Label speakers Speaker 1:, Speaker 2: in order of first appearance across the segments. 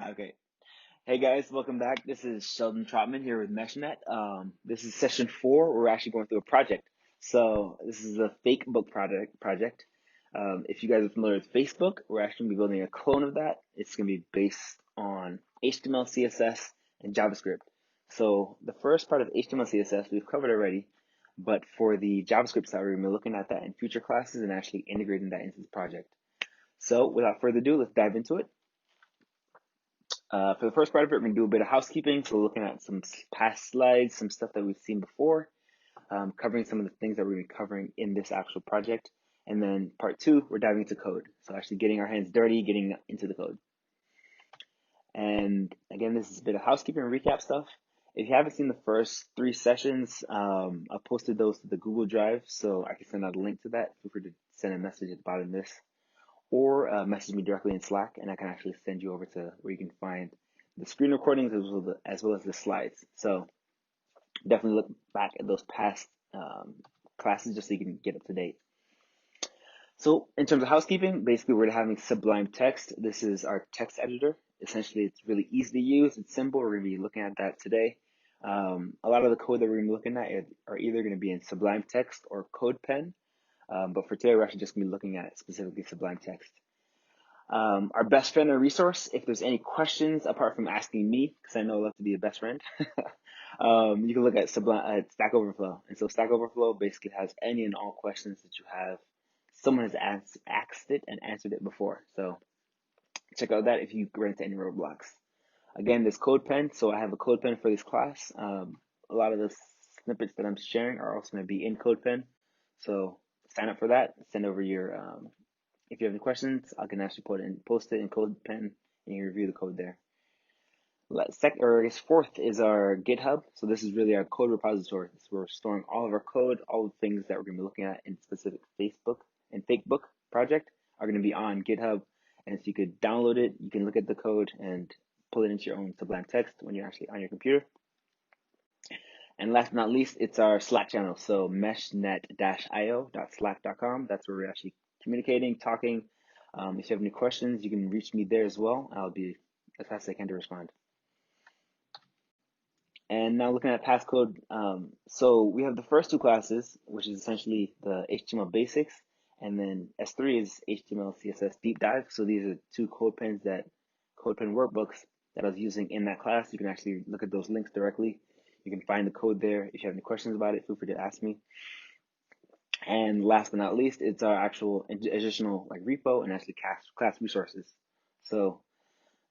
Speaker 1: Okay. Hey guys, welcome back. This is Sheldon Trotman here with MeshNet. This is session 4. We're actually going through a project. So this is a fake book project. If you guys are familiar with Facebook, we're actually going to be building a clone of that. It's going to be based on HTML, CSS, and JavaScript. So the first part of HTML, CSS we've covered already, but for the JavaScript side, we're going to be looking at that in future classes and actually integrating that into the project. So without further ado, let's dive into it. For the first part of it, we're going to do a bit of housekeeping. So we're looking at some past slides, some stuff that we've seen before, covering some of the things that we're going to be covering in this actual project. And then part 2, we're diving into code. So actually getting our hands dirty, getting into the code. And again, this is a bit of housekeeping and recap stuff. If you haven't seen the first 3 sessions, I posted those to the Google Drive, so I can send out a link to that. Feel free to send a message at the bottom of this, or message me directly in Slack, and I can actually send you over to where you can find the screen recordings as well as the slides. So definitely look back at those past classes just so you can get up to date. So in terms of housekeeping, basically we're having Sublime Text. This is our text editor. Essentially, it's really easy to use. It's simple. We're going to be looking at that today. A lot of the code that we're going to be looking at are either going to be in Sublime Text or CodePen. But for today, we're actually just going to be looking at specifically Sublime Text. Our best friend and resource, if there's any questions apart from asking me, because I know I love to be a best friend, you can look at Stack Overflow. And so Stack Overflow basically has any and all questions that you have. Someone has asked it and answered it before. So check out that if you run into any roadblocks. Again, there's CodePen. So I have a CodePen for this class. A lot of the snippets that I'm sharing are also going to be in CodePen. So sign up for that. Send over your if you have any questions, I can actually post it in CodePen and you can review the code there. Fourth is our GitHub. So this is really our code repository. So we're storing all of our code, all the things that we're going to be looking at in specific Facebook and Fakebook project are going to be on GitHub. And so you could download it, you can look at the code and pull it into your own Sublime Text when you're actually on your computer. And last but not least, it's our Slack channel. So meshnet-io.slack.com. That's where we're actually communicating, talking. If you have any questions, you can reach me there as well. I'll be as fast as I can to respond. And now looking at passcode, so we have the first 2 classes, which is essentially the HTML basics, and then S3 is HTML CSS deep dive. So these are 2 CodePen workbooks that I was using in that class. You can actually look at those links directly. You can find the code there. If you have any questions about it, feel free to ask me. And last but not least, it's our actual additional repo and actually class resources. So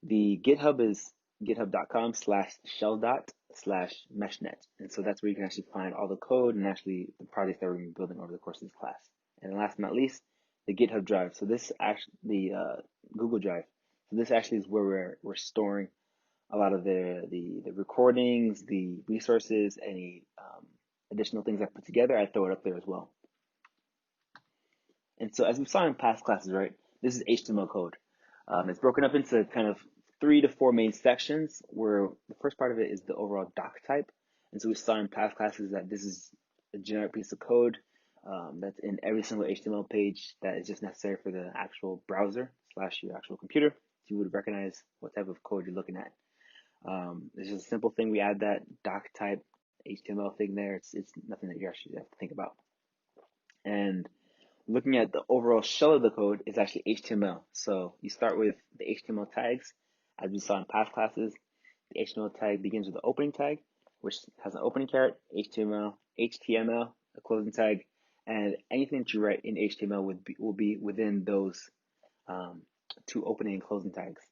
Speaker 1: the GitHub is github.com/shell./meshnet. And so that's where you can actually find all the code and actually the projects that we're going to be building over the course of this class. And then last but not least, the GitHub Drive. So this actually, the Google Drive. So this actually is where we're storing a lot of the recordings, the resources, any additional things I put together. I throw it up there as well. And so as we saw in past classes, right, this is HTML code. It's broken up into kind of 3 to 4 main sections, where the first part of it is the overall doc type. And so we saw in past classes that this is a generic piece of code that's in every single HTML page that is just necessary for the actual browser / your actual computer. So you would recognize what type of code you're looking at. It's just a simple thing. We add that doc type HTML thing there. It's nothing that you actually have to think about. And looking at the overall shell of the code is actually HTML. So you start with the HTML tags. As we saw in past classes, the HTML tag begins with the opening tag, which has an opening caret, HTML, a closing tag, and anything that you write in HTML will be within those 2 opening and closing tags.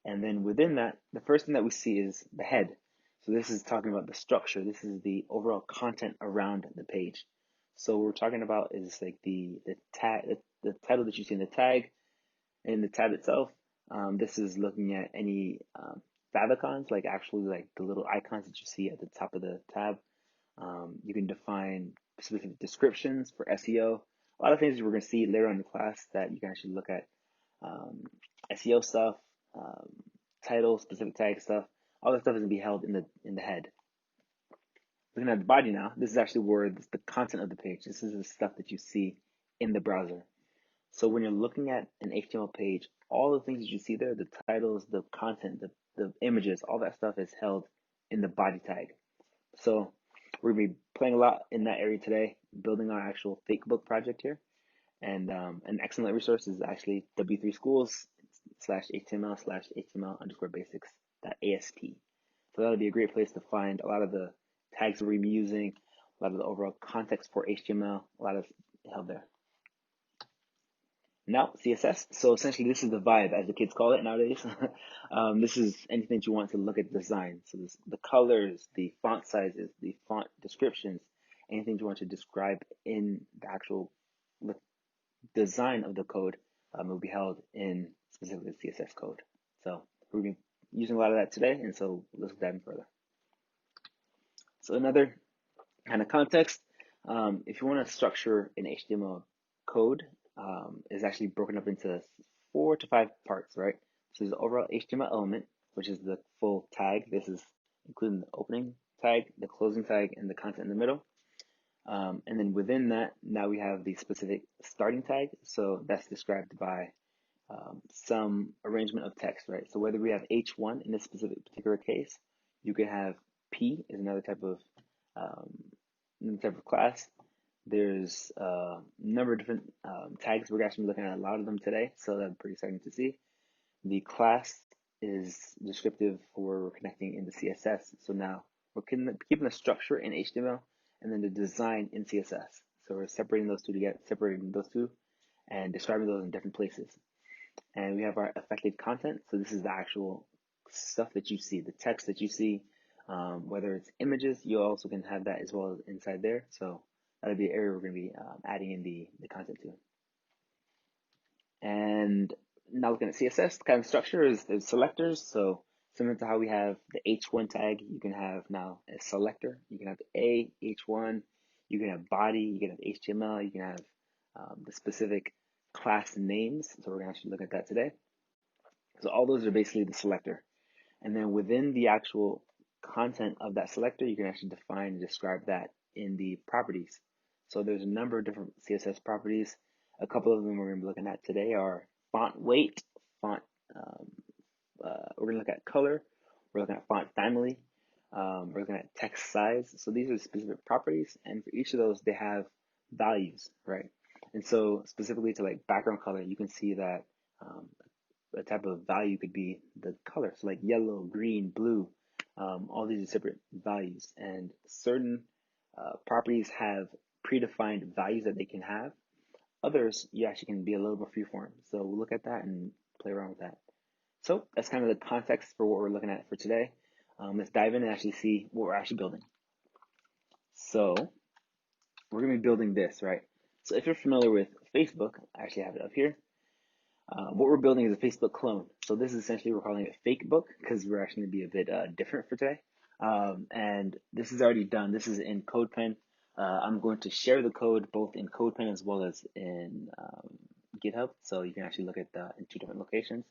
Speaker 1: And then within that, the first thing that we see is the head. So this is talking about the structure. This is the overall content around the page. So what we're talking about is the tag, the title that you see in the tag, in the tab itself. This is looking at any favicons, actually the little icons that you see at the top of the tab. You can define specific descriptions for SEO. A lot of things we're going to see later on in the class that you can actually look at. SEO stuff, title, specific tag stuff. All that stuff is going to be held in the head. Looking at the body now, this is actually where the content of the page. This is the stuff that you see in the browser. So when you're looking at an HTML page, all the things that you see there, the titles, the content, the images, all that stuff is held in the body tag. So we're gonna be playing a lot in that area today, building our actual fake book project here. And an excellent resource is actually W3 Schools /HTML/HTML_basics.asp. So that'll be a great place to find a lot of the tags we're using, a lot of the overall context for HTML, a lot of held there. Now, CSS. So essentially, this is the vibe, as the kids call it nowadays. This is anything that you want to look at design. So this, the colors, the font sizes, the font descriptions, anything you want to describe in the actual design of the code will be held in specifically the CSS code. So we're going to be using a lot of that today, and so let's dive in further. So another kind of context, if you want to structure an HTML code, is actually broken up into 4 to 5 parts, right? So there's the overall HTML element, which is the full tag. This is including the opening tag, the closing tag, and the content in the middle. And then within that, now we have the specific starting tag. So that's described by some arrangement of text, right? So whether we have H1 in this specific particular case, you could have P is another type of class. There's a number of different tags. We're actually looking at a lot of them today, so that's pretty exciting to see. The class is descriptive for connecting in the CSS. So now we're keeping the structure in HTML and then the design in CSS. So we're separating those two and describing those in different places. And we have our affected content. So this is the actual stuff that you see, the text that you see, whether it's images, you also can have that as well as inside there. So that'll be an area we're going to be adding in the content to. And now looking at CSS, the kind of structure is selectors. So similar to how we have the H1 tag, you can have now a selector. You can have a H1, you can have body, you can have HTML, you can have the specific class names. So we're going to actually look at that today. So all those are basically the selector. And then within the actual content of that selector, you can actually define and describe that in the properties. So there's a number of different CSS properties. A couple of them we're going to be looking at today are font weight, we're going to look at color, we're looking at font family, we're looking at text size. So these are specific properties, and for each of those, they have values, right? And so specifically to like background color, you can see that a type of value could be the color. So like yellow, green, blue, all these are separate values, and certain properties have predefined values that they can have. Others, you actually can be a little more freeform. So we'll look at that and play around with that. So that's kind of the context for what we're looking at for today. Let's dive in and actually see what we're actually building. So we're going to be building this, right? So if you're familiar with Facebook, I actually have it up here. What we're building is a Facebook clone. So this is essentially, we're calling it fake book because we're actually going to be a bit different for today. And this is already done. This is in CodePen. I'm going to share the code both in CodePen as well as in GitHub. So you can actually look at that in 2 different locations.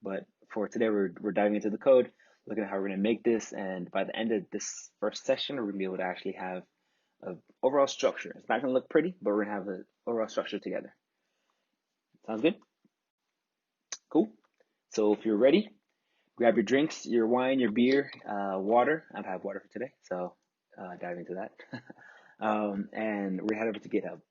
Speaker 1: But for today, we're diving into the code, looking at how we're going to make this. And by the end of this first session, we're going to be able to actually have an overall structure. It's not going to look pretty, but we're going to have an overall structure together. Sounds good? Cool. So if you're ready, grab your drinks, your wine, your beer, water. I've had water for today, so dive into that. And we're head over to GitHub.